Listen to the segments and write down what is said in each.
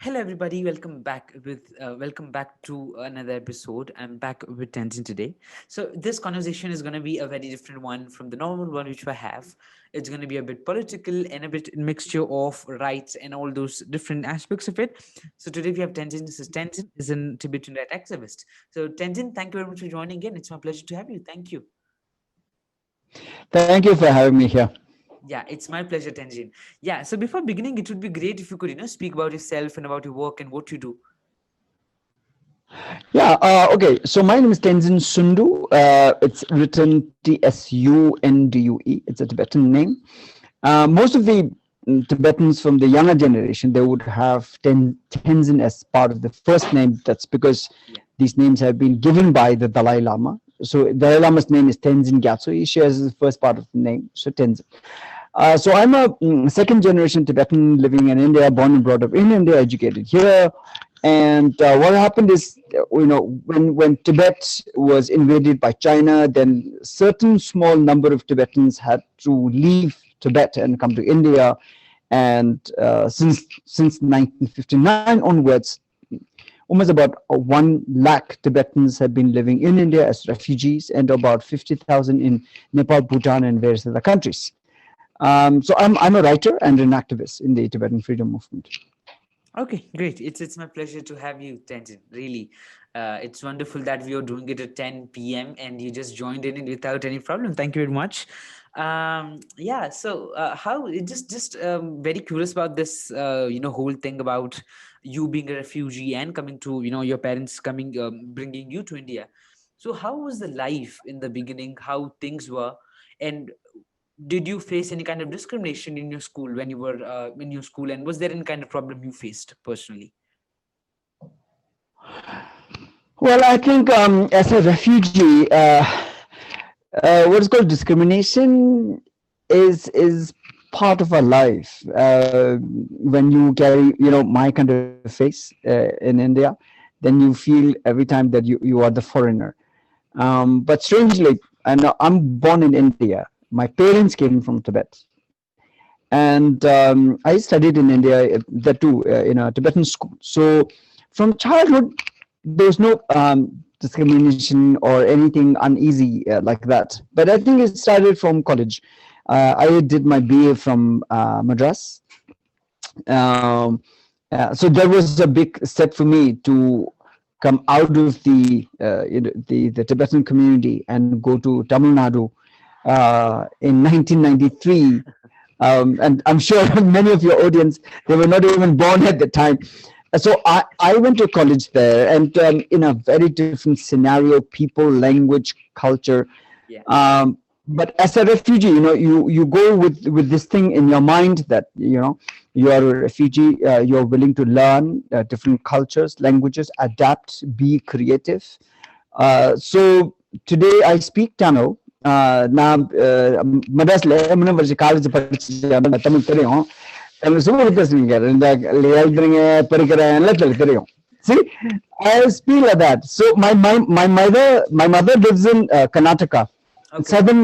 Hello, everybody. Welcome back to another episode. I'm back with Tenzin today. So this conversation is going to be a very different one from the normal one which we have. It's going to be a bit political and a bit mixture of rights and all those different aspects of it. So today we have Tenzin. This is Tenzin, is a Tibetan right activist. So Tenzin, thank you very much for joining in. It's my pleasure to have you. Thank you. Thank you for having me here. Yeah, it's my pleasure, Tenzin. Yeah. So before beginning, it would be great if you could, speak about yourself and about your work and what you do. Yeah, okay. So my name is Tenzin Tsundue. It's written Tsundue. It's a Tibetan name. Most of the Tibetans from the younger generation, they would have Tenzin as part of the first name. That's because these names have been given by the Dalai Lama. So Dalai Lama's name is Tenzin Gyatso. He shares the first part of the name, so Tenzin. So I'm a second generation Tibetan living in India, born and brought up in India, educated here. And what happened is, when Tibet was invaded by China, then certain small number of Tibetans had to leave Tibet and come to India. And since 1959 onwards, almost about 1 lakh Tibetans have been living in India as refugees, and about 50,000 in Nepal, Bhutan, and various other countries. So I'm a writer and an activist in the Tibetan freedom movement. Okay, great. It's my pleasure to have you, Tenzin. Really, it's wonderful that we are doing it at 10 p.m. and you just joined in it without any problem. Thank you very much. Yeah. So, how? Just very curious about this. Whole thing about you being a refugee and coming to your parents coming bringing you to India. So, how was the life in the beginning? How things were, and did you face any kind of discrimination in your school when you were in your school, and was there any kind of problem you faced personally? Well, I think as a refugee, what is called discrimination is part of our life. When you carry, my kind of face in India, then you feel every time that you are the foreigner. But strangely, I'm born in India. My parents came from Tibet, and I studied in India, that too, in a Tibetan school. So from childhood, there was no discrimination or anything uneasy like that. But I think it started from college. I did my BA from Madras. So that was a big step for me to come out of the Tibetan community and go to Tamil Nadu in 1993. And I'm sure many of your audience, they were not even born at the time. So I went to college there, and in a very different scenario, people, language, culture. Yeah. But as a refugee, you go with this thing in your mind that you are a refugee. You're willing to learn different cultures, languages, adapt, be creative. So today I speak Tamil. நான் மடாஸ்ல முன்ன வருஷ college படிச்சு தமிழ் தெரியும் தமிழ் சும்மா பேசுவீங்க இந்த எழுதுறீங்க படிக்கிறேன் எல்லாம் தெரியும். See, I speak like that. So my mother lives in Karnataka, southern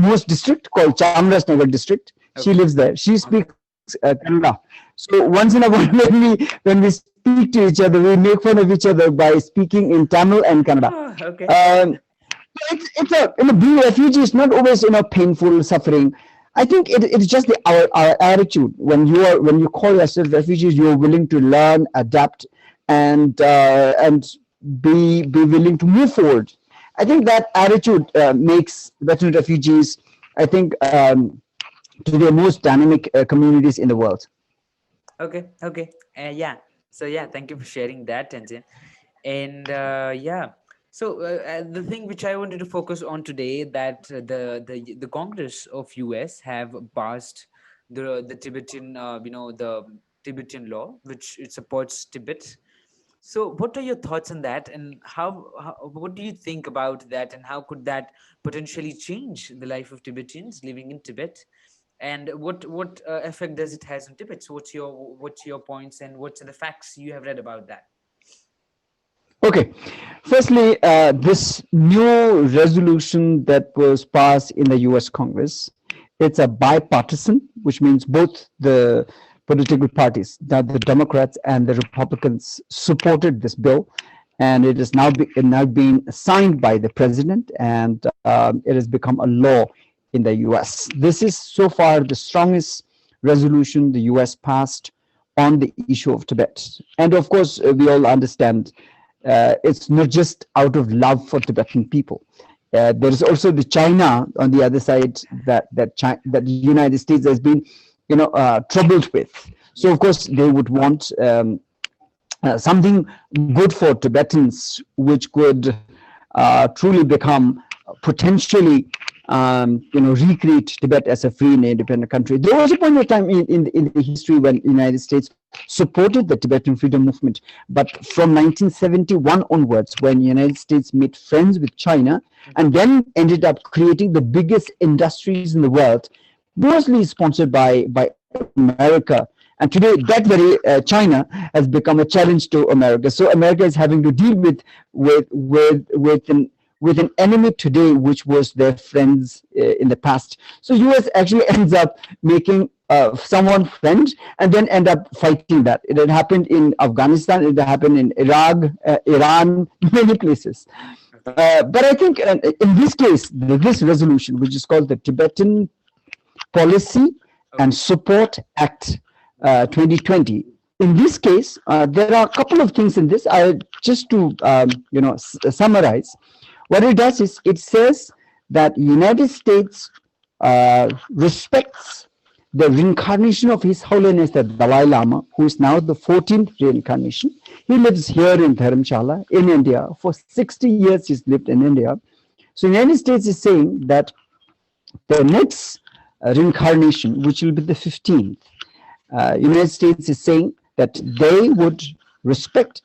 most district called Chamarajanagar district. She lives there. She speaks Kannada. So once in a while when we speak to each other, we make fun of each other by speaking in Tamil and Kannada. Okay. Being a refugee is not always painful, suffering. I think it's just our attitude. When you call yourself refugees, you're willing to learn, adapt, and be willing to move forward. I think that attitude makes veteran refugees, I think, to the most dynamic communities in the world. Okay. Yeah. So yeah, thank you for sharing that, Tenzin. And yeah. So the thing which I wanted to focus on today, that the Congress of US have passed the Tibetan the Tibetan law, which it supports Tibet. So what are your thoughts on that, and how what do you think about that, and how could that potentially change the life of Tibetans living in Tibet, and what effect does it has on Tibet? So what's your points, and what's the facts you have read about that? Okay, firstly, this new resolution that was passed in the US Congress, it's a bipartisan, which means both the political parties, that the Democrats and the Republicans supported this bill, and it is now being signed by the president, and it has become a law in the U.S. This is so far the strongest resolution the U.S. passed on the issue of Tibet. And of course, we all understand it's not just out of love for Tibetan people. There is also the China on the other side that the United States has been, troubled with. So of course they would want something good for Tibetans, which could truly become potentially, recreate Tibet as a free and independent country. There was a point of time in the history when the United States supported the Tibetan freedom movement, but from 1971 onwards, when the United States made friends with China, and then ended up creating the biggest industries in the world, mostly sponsored by America. And today, that very China has become a challenge to America. So America is having to deal with an enemy today, which was their friends in the past. So U.S. actually ends up making someone friend and then end up fighting that. It had happened in Afghanistan, it had happened in Iraq, Iran, many places. But I think in this case, this resolution, which is called the Tibetan Policy and Support Act 2020, in this case, there are a couple of things in this. Just to summarize, what it does is it says that United States respects the reincarnation of His Holiness the Dalai Lama, who is now the 14th reincarnation. He lives here in Dharamshala in India. For 60 years he's lived in India. So the United States is saying that the next reincarnation, which will be the 15th, United States is saying that they would respect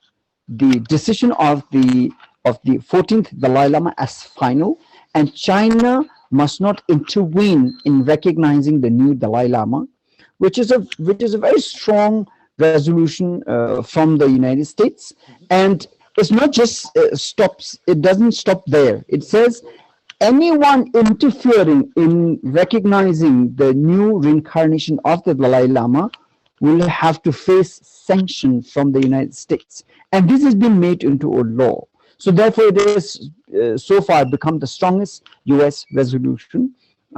the decision of the 14th Dalai Lama as final, and China must not intervene in recognizing the new Dalai Lama, which is a very strong resolution from the United States. And it's not just it doesn't stop there. It says anyone interfering in recognizing the new reincarnation of the Dalai Lama will have to face sanctions from the United States. And this has been made into a law. So therefore, it has so far become the strongest U.S. resolution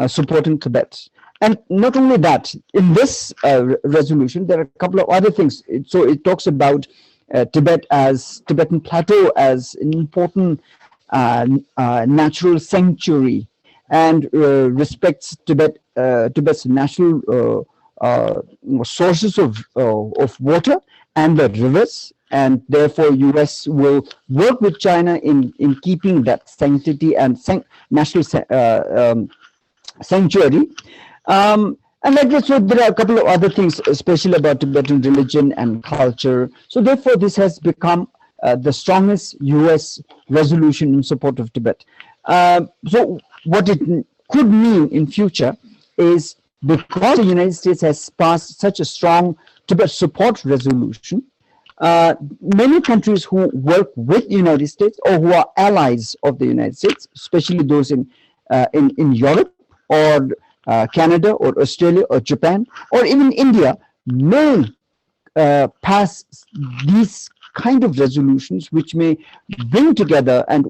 supporting Tibet. And not only that, in this resolution, there are a couple of other things. So it talks about Tibetan Plateau as an important natural sanctuary, and respects Tibet's natural sources of water and the rivers. And therefore, U.S. will work with China in keeping that sanctity and national sanctuary. And like that, so there are a couple of other things, especially about Tibetan religion and culture. So therefore, this has become the strongest U.S. resolution in support of Tibet. So what it could mean in future is, because the United States has passed such a strong Tibet support resolution, many countries who work with the United States or who are allies of the United States, especially those in Europe or Canada or Australia or Japan or even India, may pass these kind of resolutions, which may bring together and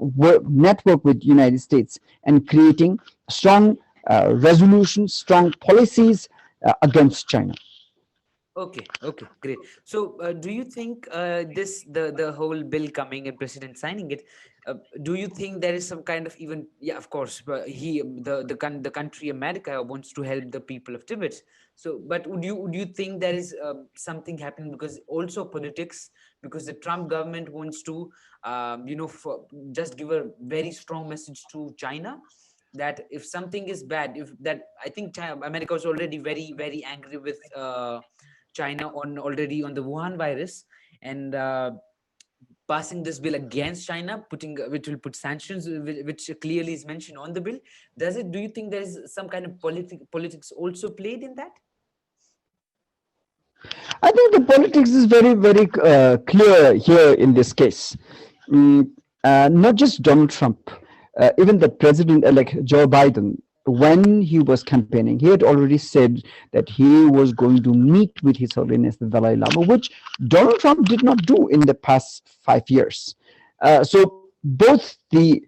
network with the United States and creating strong resolutions, strong policies against China. Okay, great. So, do you think the whole bill coming and president signing it, do you think there is some kind of, even, yeah, of course, the country America wants to help the people of Tibet. So, but would you think there is something happening, because also politics, because the Trump government wants to just give a very strong message to China, that if something is bad, I think America was already very, very angry with China already on the Wuhan virus, and passing this bill against China, which will put sanctions, which clearly is mentioned on the bill. Do you think there is some kind of politics also played in that? I think the politics is very, very clear here in this case. Not just Donald Trump, even the president-elect Joe Biden when he was campaigning, he had already said that he was going to meet with His Holiness the Dalai Lama, which Donald Trump did not do in the past 5 years. So both the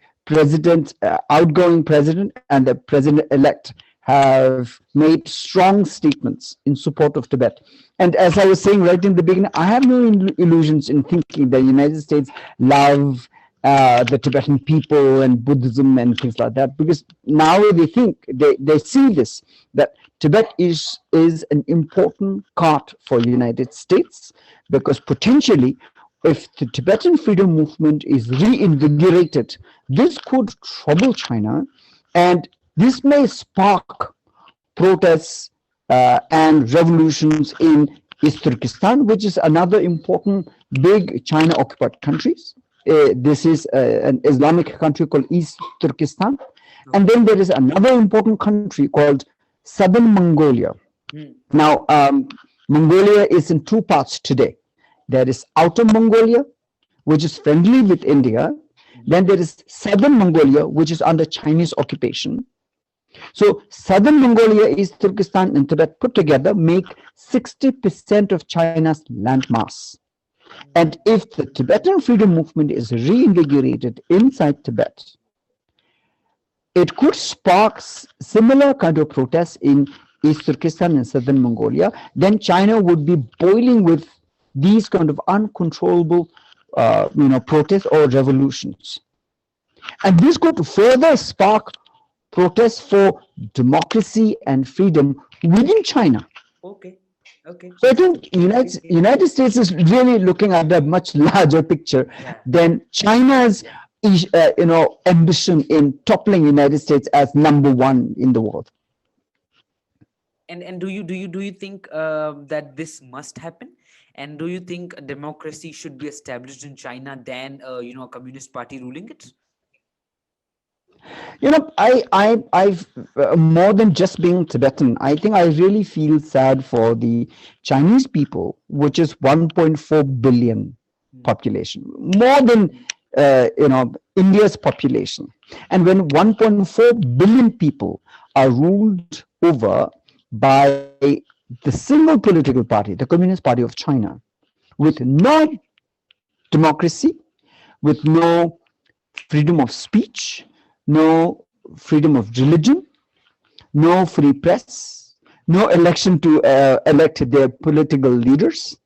outgoing president, and the president-elect have made strong statements in support of Tibet. And as I was saying right in the beginning, I have no illusions in thinking the United States love the Tibetan people and Buddhism and things like that, because now they think, they see this, that Tibet is an important card for United States, because potentially if the Tibetan freedom movement is reinvigorated, this could trouble China, and this may spark protests and revolutions in East Turkestan, which is another important big China-occupied countries. This is an Islamic country called East Turkestan. And then there is another important country called Southern Mongolia. Now, Mongolia is in two parts today. There is Outer Mongolia, which is friendly with India. Then there is Southern Mongolia, which is under Chinese occupation. So Southern Mongolia, East Turkestan, and Tibet put together make 60% of China's landmass. And if the Tibetan freedom movement is reinvigorated inside Tibet, it could spark similar kind of protests in East Turkestan and Southern Mongolia. Then China would be boiling with these kind of uncontrollable protests or revolutions. And this could further spark protests for democracy and freedom within China. Okay. So I think United States is really looking at a much larger picture than China's ambition in toppling United States as #1 in the world. And do you think that this must happen? And do you think a democracy should be established in China than a communist party ruling it? I've more than just being Tibetan, I think I really feel sad for the Chinese people, which is 1.4 billion population, more than India's population. And when 1.4 billion people are ruled over by the single political party, the Communist Party of China, with no democracy, with no freedom of speech, no freedom of religion, no free press, no election to elect their political leaders.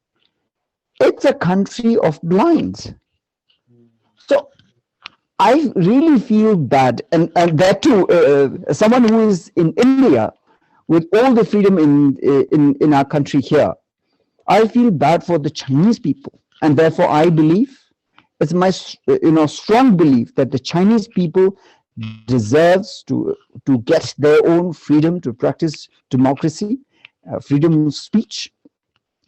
It's a country of blinds. So I really feel bad, and that too, someone who is in India with all the freedom in our country here, I feel bad for the Chinese people, and therefore I believe, it's my strong belief, that the Chinese people deserves to get their own freedom to practice democracy, freedom of speech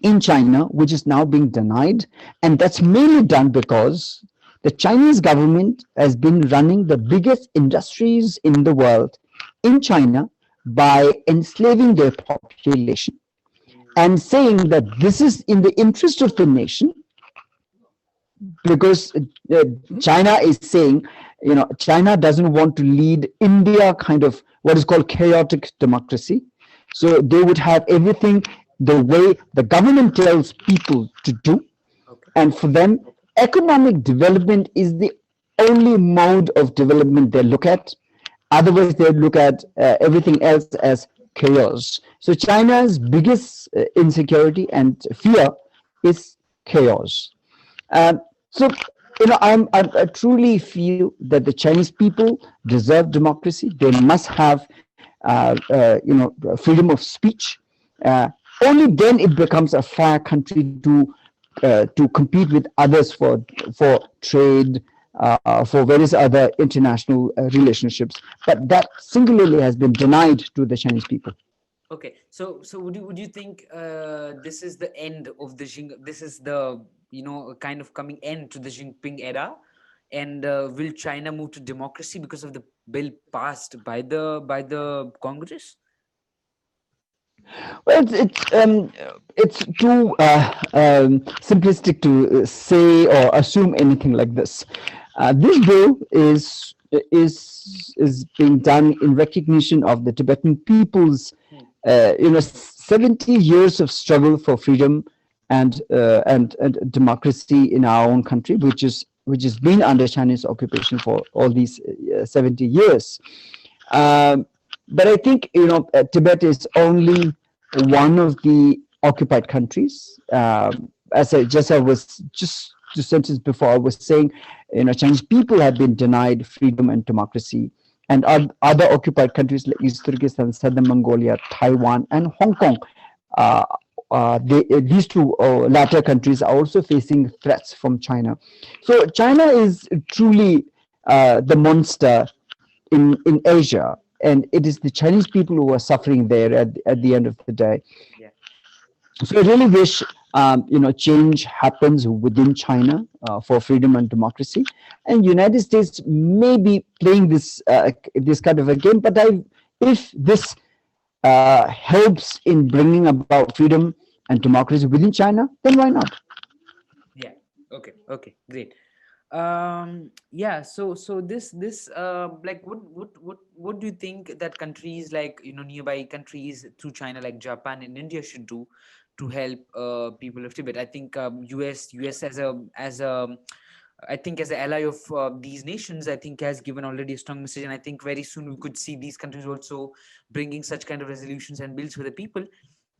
in China, which is now being denied. And that's mainly done because the Chinese government has been running the biggest industries in the world in China by enslaving their population and saying that this is in the interest of the nation, because China is saying, China doesn't want to lead India kind of what is called chaotic democracy. So they would have everything the way the government tells people to do. And for them, economic development is the only mode of development they look at. Otherwise, they look at everything else as chaos. So China's biggest insecurity and fear is chaos. So, I truly feel that the Chinese people deserve democracy. They must have, freedom of speech. Only then it becomes a fair country to compete with others for trade, for various other international relationships. But that singularly has been denied to the Chinese people. Okay, so would you think this is the end of the this is the kind of coming end to the Jinping era, and will China move to democracy because of the bill passed by the Congress? Well, it's too simplistic to say or assume anything like this. This bill is is being done in recognition of the Tibetan people's, 70 years of struggle for freedom and democracy in our own country, which has been under Chinese occupation for all these 70 years. But I think Tibet is only one of the occupied countries. I was just 2 sentences before, I was saying, Chinese people have been denied freedom and democracy, and other occupied countries like East Turkestan, Southern Mongolia, Taiwan, and Hong Kong. These two latter countries are also facing threats from China. So China is truly the monster in Asia, and it is the Chinese people who are suffering there at the end of the day. Yeah. So I really wish change happens within China for freedom and democracy, and United States may be playing this kind of a game. But if this helps in bringing about freedom and democracy within China, then why not? Yeah. Okay. Great. So this like what do you think that countries like nearby countries to China like Japan and India should do to help people of Tibet? I think US as a I think as an ally of these nations, I think has given already a strong message, and I think very soon we could see these countries also bringing such kind of resolutions and bills for the people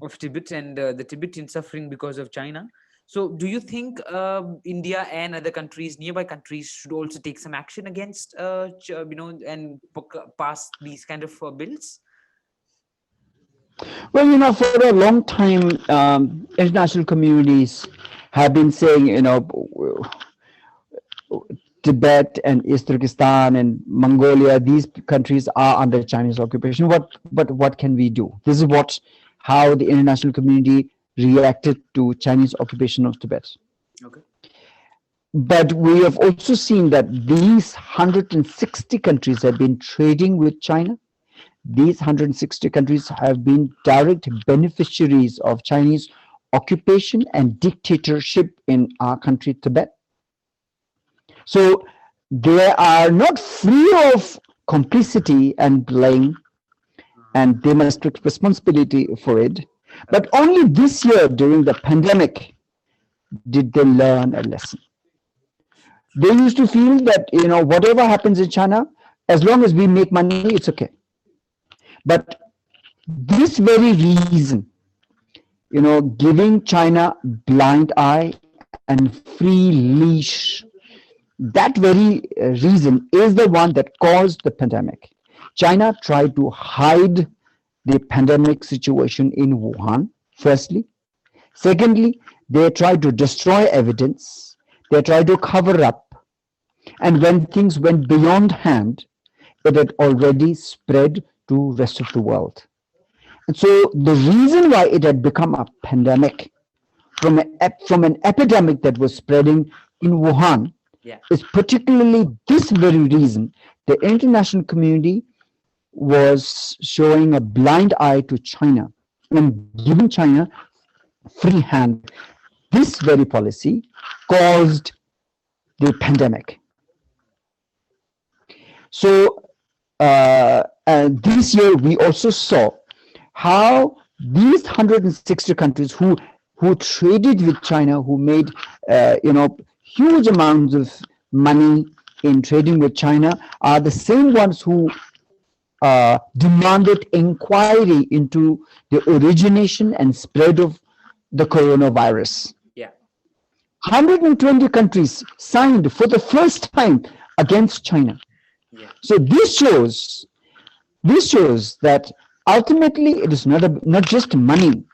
of Tibet and the Tibetan suffering because of China. So do you think India and other countries, nearby countries, should also take some action against, and pass these kind of bills? Well, for a long time, international communities have been saying, Tibet and East Turkestan and Mongolia, these countries are under Chinese occupation. What can we do? This is how the international community reacted to Chinese occupation of Tibet. Okay. But we have also seen that these 160 countries have been trading with China. These 160 countries have been direct beneficiaries of Chinese occupation and dictatorship in our country, Tibet. So they are not free of complicity and blame, and they must take responsibility for it. But only this year, during the pandemic, did they learn a lesson. They used to feel that, whatever happens in China, as long as we make money, it's okay. But this very reason, giving China blind eye and free leash, that very reason is the one that caused the pandemic. China tried to hide the pandemic situation in Wuhan, firstly. Secondly, they tried to destroy evidence. They tried to cover up. And when things went beyond hand, it had already spread to rest of the world. And so the reason why it had become a pandemic from an epidemic that was spreading in Wuhan is particularly this very reason. The international community was showing a blind eye to China and giving China free hand. This very policy caused the pandemic. So this year we also saw how these 160 countries who traded with China, who made huge amounts of money in trading with China, are the same ones who demanded inquiry into the origination and spread of the coronavirus. 120 countries signed for the first time against China. So this shows that ultimately it is not just money,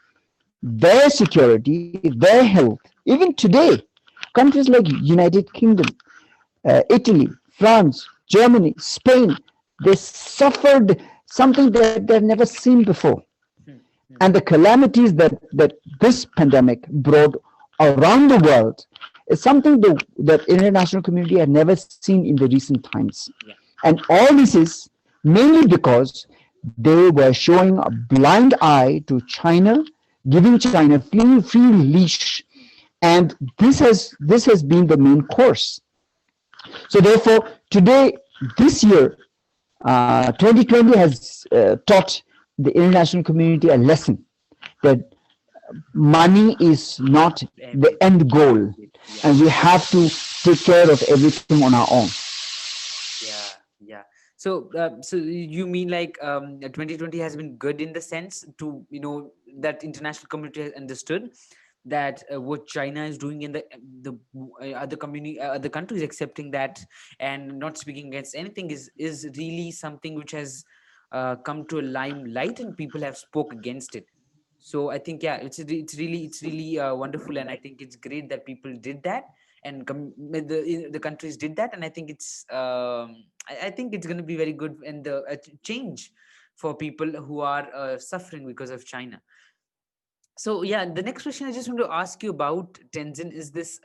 their security, their health. Even today, countries like United Kingdom, Italy, France, Germany, Spain, they suffered something that they've never seen before. And the calamities that this pandemic brought around the world is something that international community had never seen in the recent times. And all this is mainly because they were showing a blind eye to China, giving China free leash, and this has been the main course. So therefore, today this year, 2020 has taught the international community a lesson that money is not the end Everything. goal, Yeah. and we have to take care of everything on our own. Yeah, yeah. So you mean like 2020 has been good in the sense to that international community has understood that what China is doing in the other community, other countries accepting that and not speaking against anything is really something which has come to a limelight and people have spoke against it. So I think yeah, it's really wonderful, and I think it's great that people did that and the countries did that, and I think I think it's going to be very good and the change for people who are suffering because of China. So yeah, the next question I just want to ask you about, Tenzin, is this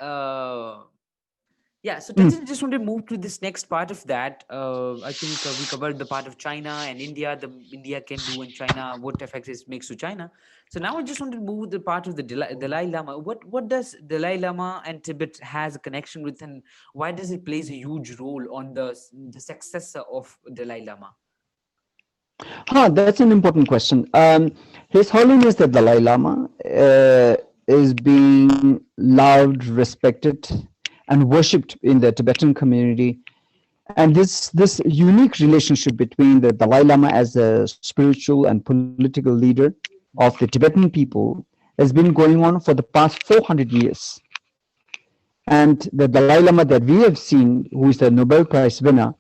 yeah, so Tenzin, I just want to move to this next part of that. I think we covered the part of China and India, the India can do and China, what effects it makes to China. So now I just want to move the part of the Dalai Lama. What does Dalai Lama and Tibet has a connection with, and why does it plays a huge role on the successor of Dalai Lama? That's an important question. His Holiness the Dalai Lama is being loved, respected, and worshipped in the Tibetan community. And this unique relationship between the Dalai Lama as a spiritual and political leader of the Tibetan people has been going on for the past 400 years. And the Dalai Lama that we have seen, who is the Nobel Prize winner,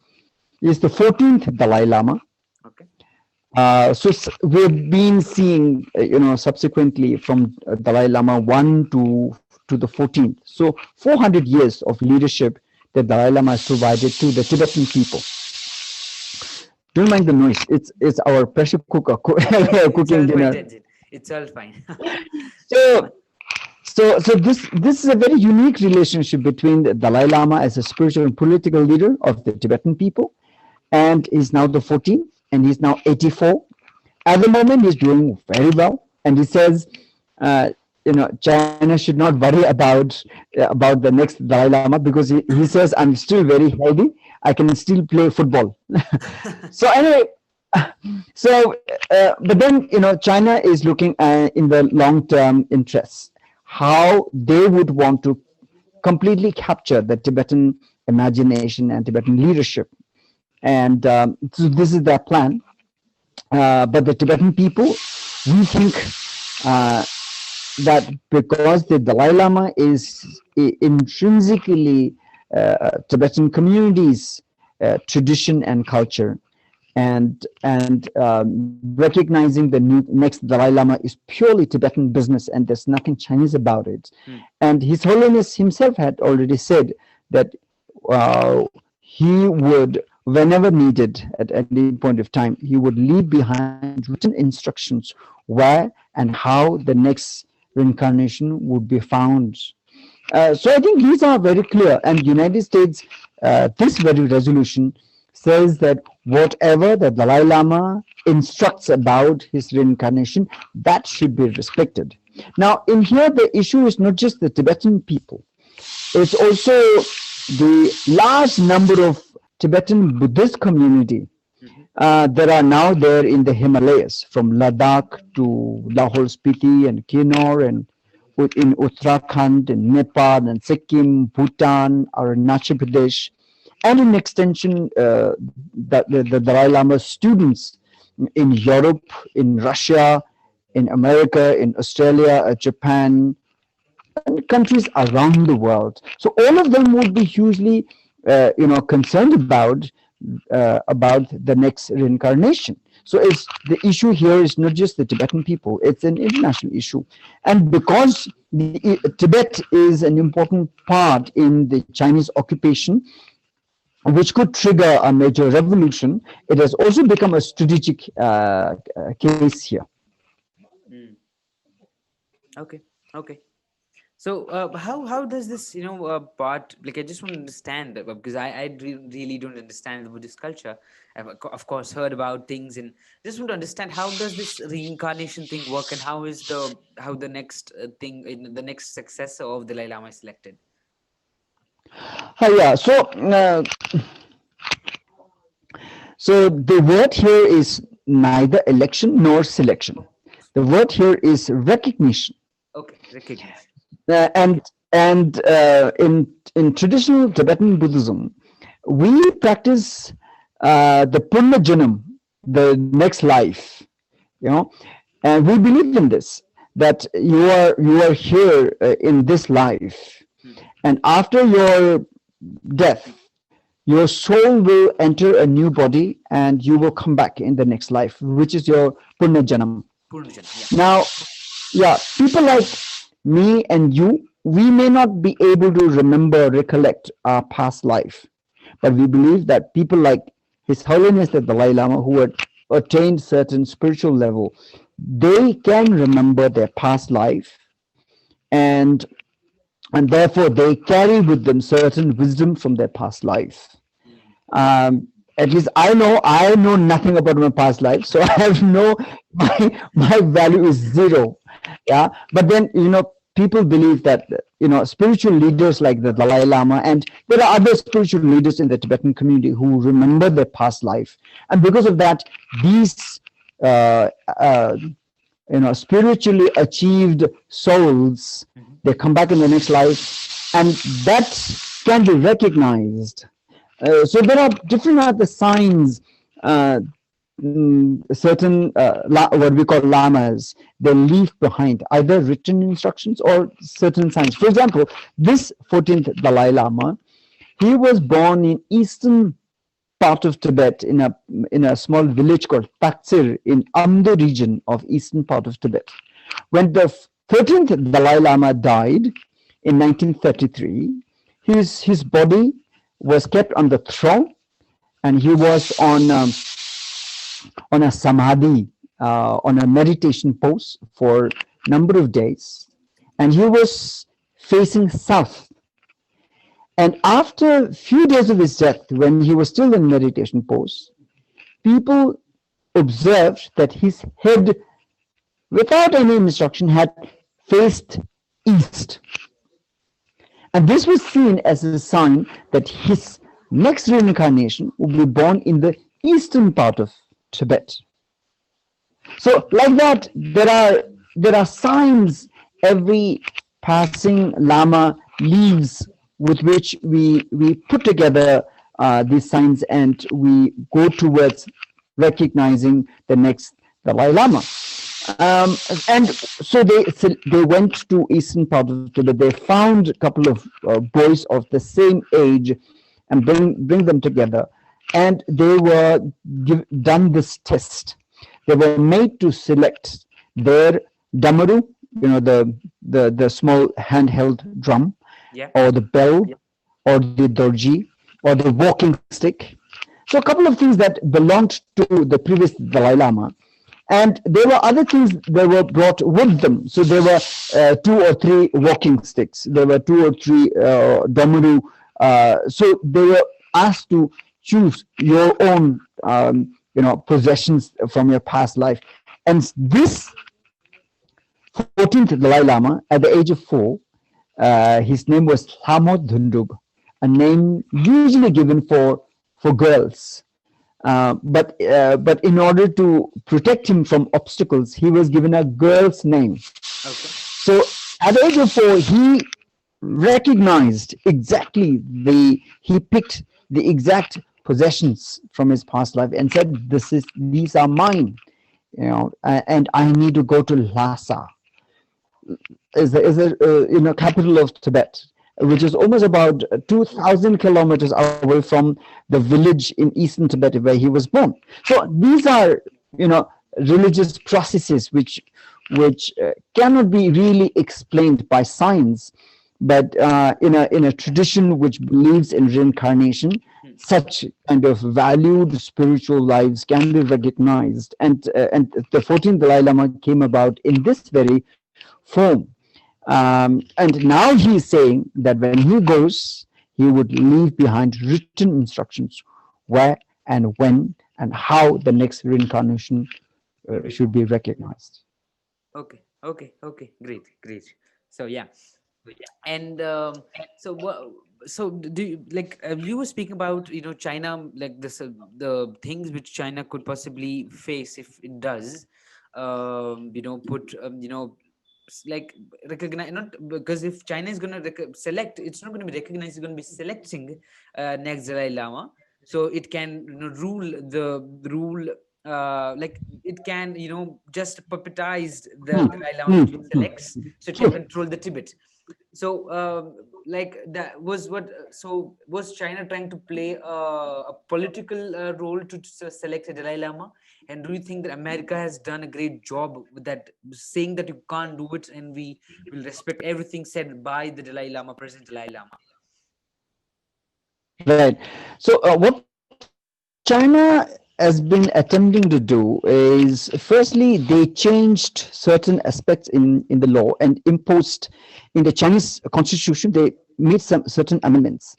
is the 14th Dalai Lama. Okay. So we've been seeing, subsequently from Dalai Lama 1 to the 14th. So 400 years of leadership that Dalai Lama has provided to the Tibetan people. Don't mind the noise. It's our pressure cooker It's cooking all fine, dinner. Tenzin. It's all fine. Come on. So this is a very unique relationship between the Dalai Lama as a spiritual and political leader of the Tibetan people, and he's now the 14th, and he's now 84. At the moment, he's doing very well, and he says, China should not worry about the next Dalai Lama because he says I'm still very healthy. I can still play football. So anyway, but then China is looking in the long-term interests, how they would want to completely capture the Tibetan imagination and Tibetan leadership, and so this is their plan. But the Tibetan people, we think uh, that because the Dalai Lama is intrinsically Tibetan communities' tradition and culture, and recognizing the next Dalai Lama is purely Tibetan business, and there's nothing Chinese about it. Hmm. And His Holiness himself had already said that he would, whenever needed, at any point of time, he would leave behind written instructions where and how the next reincarnation would be found. So I think these are very clear, and United States, this very resolution says that whatever the Dalai Lama instructs about his reincarnation, that should be respected. Now, in here, the issue is not just the Tibetan people; it's also the large number of Tibetan Buddhist community Mhm. that are now there in the Himalayas, from Ladakh to Lahore Spiti and Kinnaur, and in Uttarakhand and Nepal and Sikkim, Bhutan, Arunachal Pradesh, and in extension, the Dalai Lama students in Europe, in Russia, in America, in Australia, Japan, and countries around the world. So all of them would be hugely, concerned about the next reincarnation. So it's the issue here is not just the Tibetan people; it's an international issue, and because Tibet is an important part in the Chinese occupation, which could trigger a major revolution, it has also become a strategic case here. Mm. Okay. Okay. So how does this part, like, I just want to understand because really don't understand the Buddhist culture. I've of course heard about things, and just want to understand how does this reincarnation thing work, and how the next thing in the next successor of the Dalai Lama is selected. Yeah, so So the word here is neither election nor selection. The word here is recognition. Okay, recognition. And in traditional Tibetan Buddhism, we practice the Punna Janam, the next life, you know, and we believe in this, that you are here in this life, Hmm. and after your death, your soul will enter a new body and you will come back in the next life, which is your Punna Janam. Purnajana, yeah. Now, yeah, people like me and you, we may not be able to remember, recollect our past life, but we believe that people like His Holiness the Dalai Lama, who had attained certain spiritual level, they can remember their past life, and therefore they carry with them certain wisdom from their past life. Hmm. At least I know nothing about my past life, so I have no, my value is zero. Yeah, but then people believe that spiritual leaders like the Dalai Lama, and there are other spiritual leaders in the Tibetan community who remember their past life, and because of that, these uh, uh, spiritually achieved souls, Mhm. they come back in the next life, and that can be recognized. So there are different other signs. uh, Certain what we call lamas, they leave behind either written instructions or certain signs. For example, this 14th Dalai Lama, he was born in eastern part of Tibet, in a small village called Taksir in Amdo region of eastern part of Tibet. When the 13th Dalai Lama died in 1933, his body was kept on the throne, and he was on a samadhi, on a meditation pose for number of days, and he was facing south. And after a few days of his death, when he was still in meditation pose, people observed that his head, without any instruction, had faced east. And this was seen as a sign that his next reincarnation would be born in the eastern part of Tibet. So, like that, there are signs every passing Lama leaves, with which we put together these signs, and we go towards recognizing the next Dalai Lama. And so they went to eastern part of Tibet. They found a couple of boys of the same age, and bring them together, and they were done this test. They were made to select their damaru, the small handheld drum, Yeah. or the bell, or the dorji, or the walking stick. So a couple of things that belonged to the previous Dalai Lama, and there were other things that were brought with them. So there were two or three walking sticks. There were two or three damaru. So they were asked to choose your own, possessions from your past life. And this 14th Dalai Lama, at the age of 4, his name was Lhamo Dhundub, a name usually given for girls. But in order to protect him from obstacles, he was given a girl's name. Okay. So at the age of 4, he recognized exactly he picked the exact possessions from his past life and said, these are mine, and I need to go to Lhasa, is the capital of Tibet, which is almost about 2,000 kilometers away from the village in eastern Tibet where he was born. So these are, religious processes which cannot be really explained by science, but in a tradition which believes in reincarnation, Hmm. such kind of valued spiritual lives can be recognized, and the 14th Dalai Lama came about in this very form. And now he is saying that when he goes, he would leave behind written instructions where and when and how the next reincarnation Will be. should be recognized. Okay. Okay. Okay. Great. Great. So yeah. And so so do you, like you were speaking about, China, like this, the things which China could possibly face if it does, put, like recognize, not because if China is going to select, it's not going to be recognized, it's going to be selecting next Dalai Lama, so it can, rule, like it can, just puppetize the Hmm, Dalai Lama which it hmm, selects, so it can True. control the Tibet. So, like that was what. So, was China trying to play a political role to select a Dalai Lama? And do you think that America has done a great job with that, saying that you can't do it, and we will respect everything said by the Dalai Lama, President Dalai Lama? Right. So what China has been attempting to do is, firstly, they changed certain aspects in the law and imposed in the Chinese constitution. They made some certain amendments,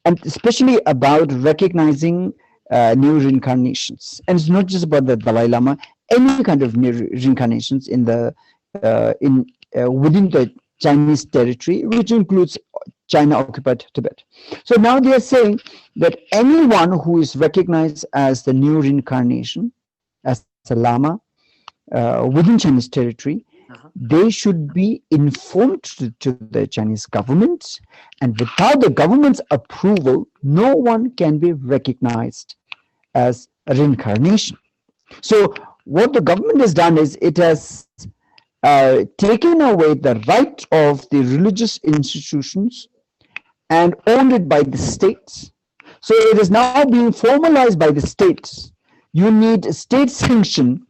and especially about recognizing new reincarnations. And it's not just about the Dalai Lama, any kind of new reincarnations in the in within the Chinese territory, which includes China occupied Tibet. So now they are saying that anyone who is recognized as the new reincarnation, as a Lama within Chinese territory, Uh-huh. they should be informed to the Chinese government, and without the government's approval, no one can be recognized as a reincarnation. So what the government has done is it has taken away the right of the religious institutions and owned it by the states. So it is now being formalized by the states. You need state sanction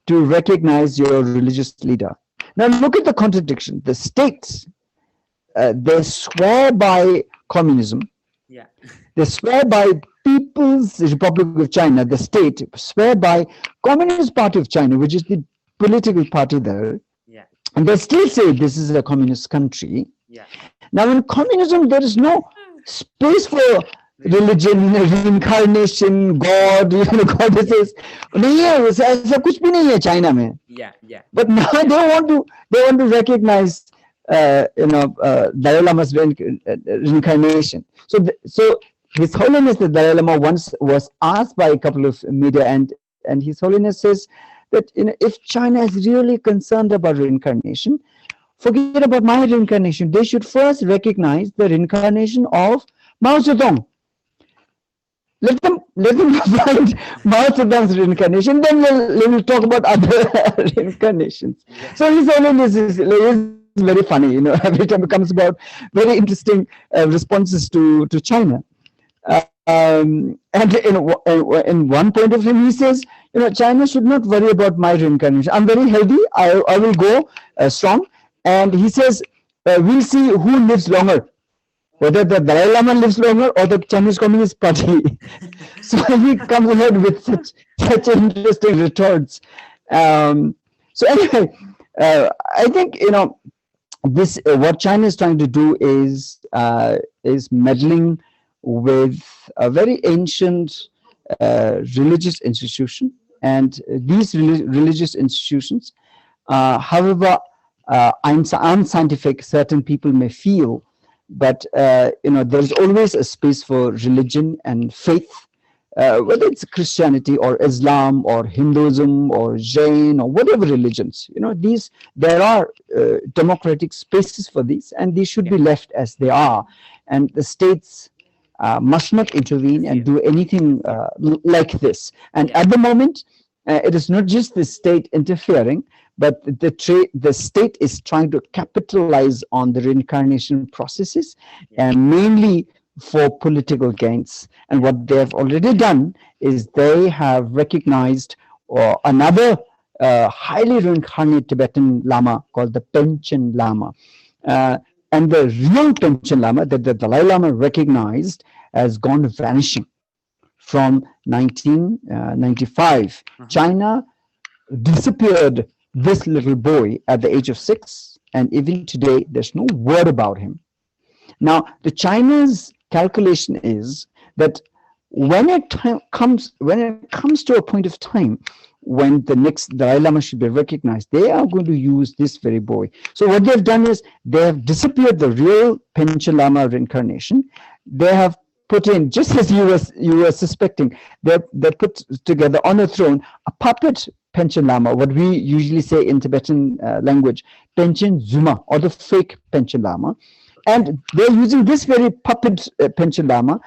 to recognize your religious leader. Now look at the contradiction. The states, they swear by communism. Yeah. They swear by People's Republic of China. The state swear by Communist Party of China, which is the political party there. Yeah. And they still say this is a communist country. Yeah. Now, in communism, there is no space for Really. religion, reincarnation, God, goddesses. नहीं है, ऐसा कुछ भी नहीं है China में. Yeah. Yeah. But now they want to recognize, Dalai Lama's reincarnation. So His Holiness the Dalai Lama once was asked by a couple of media, and His Holiness says that if China is really concerned about reincarnation, forget about my reincarnation. They should first recognize the reincarnation of Mao Zedong. Let them find Mao Zedong's reincarnation, then we'll talk about other reincarnations. Yeah. So His Holiness is very funny, every time it comes about very interesting responses to China. And in one point of him, he says, China should not worry about my reincarnation. I'm very healthy. I will go strong. And he says, we'll see who lives longer, whether the Dalai Lama lives longer or the Chinese Communist Party. So he comes ahead with such interesting retorts. So anyway, I think this what China is trying to do is meddling with a very ancient religious institution, and these religious institutions, however unscientific certain people may feel, but there's always a space for religion and faith, whether it's Christianity or Islam or Hinduism or Jain or whatever religions. There are democratic spaces for these, and these should be left as they are, and the states must not intervene and do anything like this. And at the moment, it is not just the state interfering, but the state is trying to capitalize on the reincarnation processes, and mainly for political gains. And what they have already done is they have recognized another highly reincarnated Tibetan Lama called the Panchen Lama. And the real Panchen Lama that the Dalai Lama recognized has gone vanishing from 1995. China disappeared this little boy at the age of 6, and even today there's no word about him. Now, the China's calculation is that when it comes to a point of time when the next Dalai Lama should be recognized, they are going to use this very boy. So what they've done is they have disappeared the real Panchen Lama reincarnation. They have put in, just as you were suspecting, they put together on a throne a puppet Panchen Lama, what we usually say in Tibetan language, Panchen Zuma, or the fake Panchen Lama. And they're using this very puppet Panchen Lama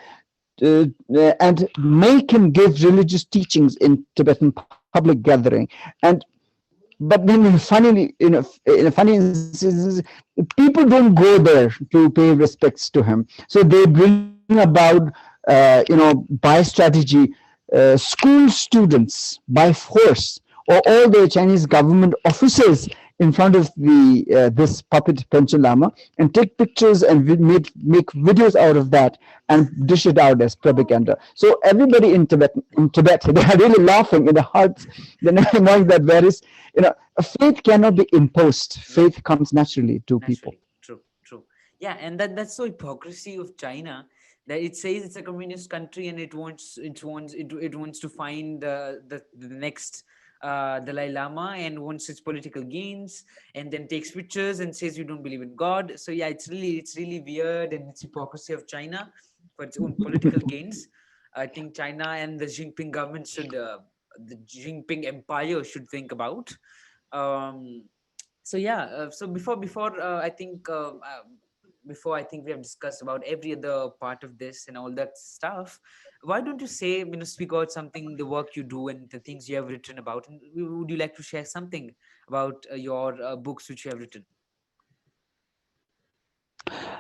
and make him give religious teachings in Tibetan public gathering. But then finally, in a funny instance, people don't go there to pay respects to him. So they bring about, by strategy, school students by force, or all the Chinese government officers in front of this puppet Panchen Lama, and take pictures and make videos out of that and dish it out as propaganda. So everybody in Tibet, they are really laughing in the hearts, knowing that there is, faith cannot be imposed. Faith comes naturally to people. True. Yeah, and that's so hypocrisy of China, that it says it's a communist country and it wants to find the next Dalai Lama and wants its political gains, and then takes pictures and says you don't believe in God. So yeah, it's really weird, and it's hypocrisy of China for its own political gains. I think China and the Jinping government should, the Jinping empire should think about. So yeah, so before I think before I think we have discussed about every other part of this and all that stuff, why don't you say, speak out something, the work you do and the things you have written about, and would you like to share something about your books which you have written?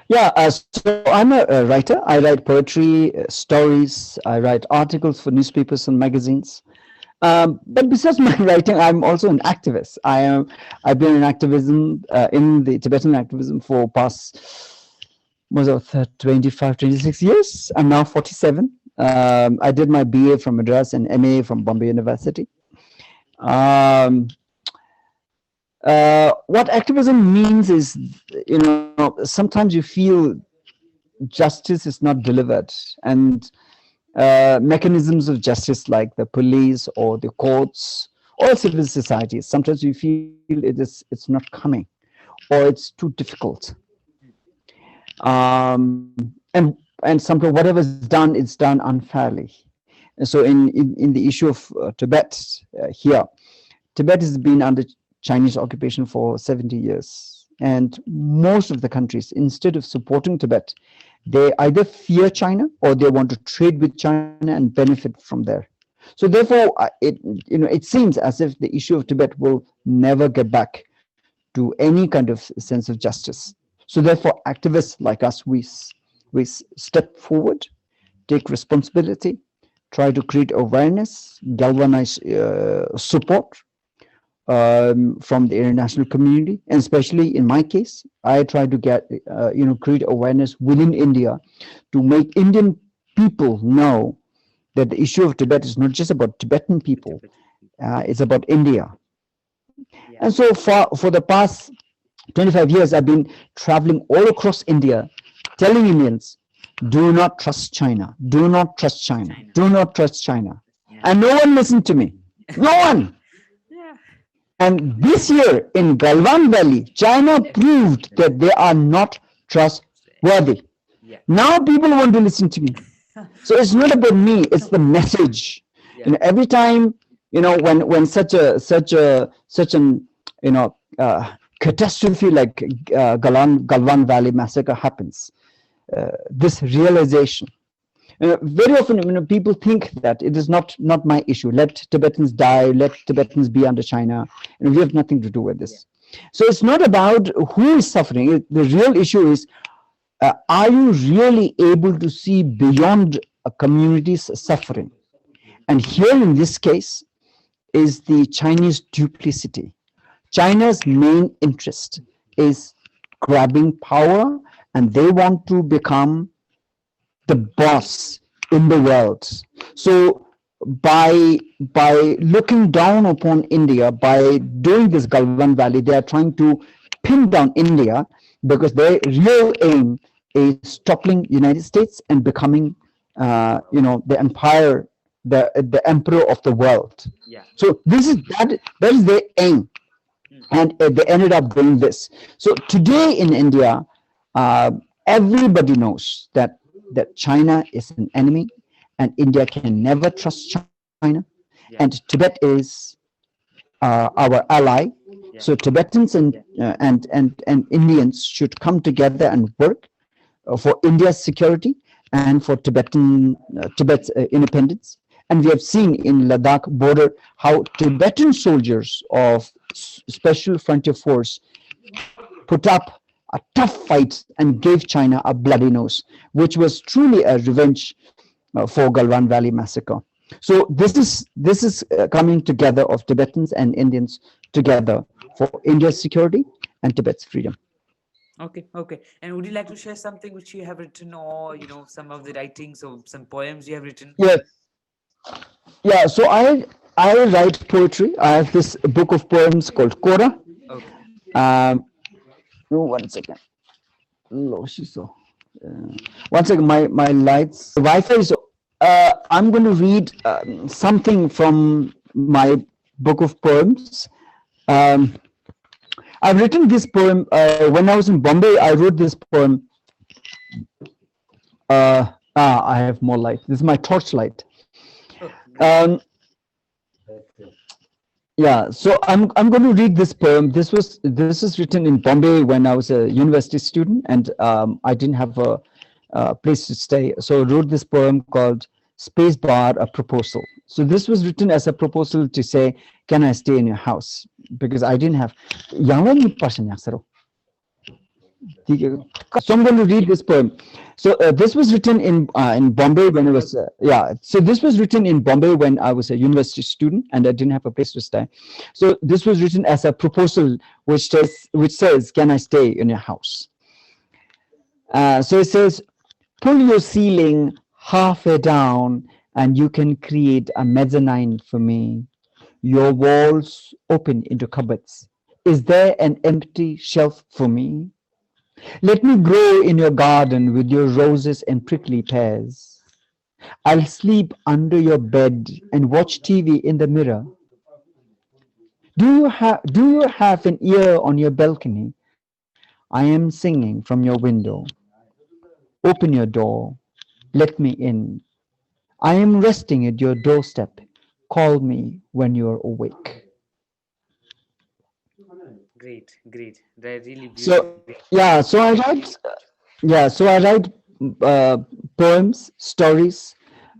Yeah, so I'm a writer. I write poetry, stories. I write articles for newspapers and magazines. But besides my writing, I'm also an activist. I've been in activism, in the Tibetan activism for past 25, 26 years. I'm now 47. I did my BA from Madras and MA from Bombay University. What activism means is, sometimes you feel justice is not delivered, and mechanisms of justice like the police or the courts or civil societies, sometimes you feel it's not coming, or it's too difficult. And sometimes whatever's done, it's done unfairly. And so in the issue of Tibet here, Tibet has been under Chinese occupation for 70 years. And most of the countries, instead of supporting Tibet, they either fear China or they want to trade with China and benefit from there. So therefore, it seems as if the issue of Tibet will never get back to any kind of sense of justice. So therefore, activists like us, we step forward, take responsibility, try to create awareness, galvanize support from the international community, and especially in my case, I try to get create awareness within India to make Indian people know that the issue of Tibet is not just about Tibetan people, it's about India. Yeah. And so for the past 25 years, I've been traveling all across India, telling Indians, do not trust China, do not trust China, do not trust China. Yeah. And no one listened to me, no one. And this year in Galwan Valley, China proved that they are not trustworthy. Yeah. Now people want to listen to me. So it's not about me, it's the message. Yeah. Every time, when such an catastrophe like Galwan Valley massacre happens, this realization. Very often, people think that it is not my issue. Let Tibetans die. Let Tibetans be under China. We have nothing to do with this. Yeah. So it's not about who is suffering. The real issue is, are you really able to see beyond a community's suffering? And here in this case is the Chinese duplicity. China's main interest is grabbing power, and they want to become the boss in the world. So by looking down upon India, by doing this Galwan Valley, they are trying to pin down India, because their real aim is toppling United States and becoming the empire the emperor of the world. Yeah. So that is their aim, Mm. and they ended up doing this. So today in India, uh, everybody knows that China is an enemy, and India can never trust China, and Yeah. Tibet is our ally. Yeah. So Tibetans and Indians should come together and work for India's security and for Tibet's independence. And we have seen in Ladakh border how Tibetan soldiers of Special Frontier Force put up a tough fight and gave China a bloody nose, which was truly a revenge for Galwan Valley massacre. So this is coming together of Tibetans and Indians together for India's security and Tibet's freedom. Okay, okay. And would you like to share something which you have written, or some of the writings or some poems you have written? Yeah, yeah. So I write poetry. I have this book of poems called Kora. Okay. Um, oh, 1 second. Loshiso. One second. My lights. Wi-Fi is. I'm going to read something from my book of poems. Um, I've written this poem when I was in Bombay. I wrote this poem. I have more light. This is my torchlight. Oh, great. Um, yeah, so I'm going to read this poem. This is written in Bombay when I was a university student, and I didn't have a place to stay. So I wrote this poem called Space Bar, a Proposal. So this was written as a proposal to say, can I stay in your house? Because I didn't have. So I'm going to read this poem. So this was written in Bombay when I was yeah. So this was written in Bombay when I was a university student and I didn't have a place to stay. So this was written as a proposal which says, can I stay in your house? So it says, pull your ceiling halfway down and you can create a mezzanine for me. Your walls open into cupboards. Is there an empty shelf for me? Let me grow in your garden with your roses and prickly pears. I'll sleep under your bed and watch TV in the mirror. Do you have an ear on your balcony? I am singing from your window. Open your door. Let me in. I am resting at your doorstep. Call me when you're awake. Great, great. They're really So beautiful. yeah, so I write uh, poems, stories.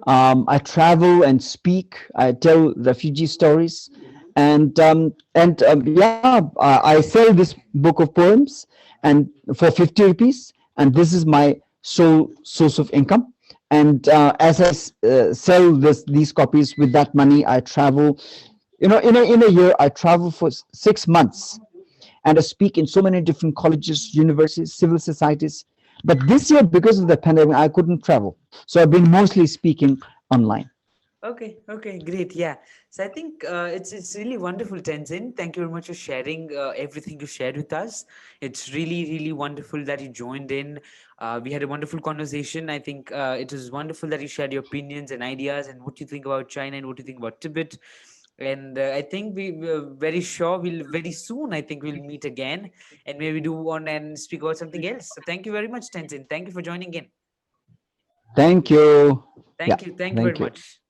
I travel and speak. I tell refugee stories, and yeah, I sell this book of poems and for 50 rupees, and this is my sole source of income. And as I sell these copies with that money, I travel. In a year, I travel for 6 months and I speak in so many different colleges, universities, civil societies. But this year, because of the pandemic, I couldn't travel. So I've been mostly speaking online. Okay, okay, great. Yeah. So I think it's really wonderful, Tenzin. Thank you very much for sharing everything you shared with us. It's really, really wonderful that you joined in. We had a wonderful conversation. I think it was wonderful that you shared your opinions and ideas and what you think about China and what you think about Tibet. And I think we were very sure we'll very soon. I think we'll meet again and maybe do one and speak about something else. So thank you very much, Tenzin. Thank you for joining in. Thank you. Yeah, Thank you. Thank you very thank you. much.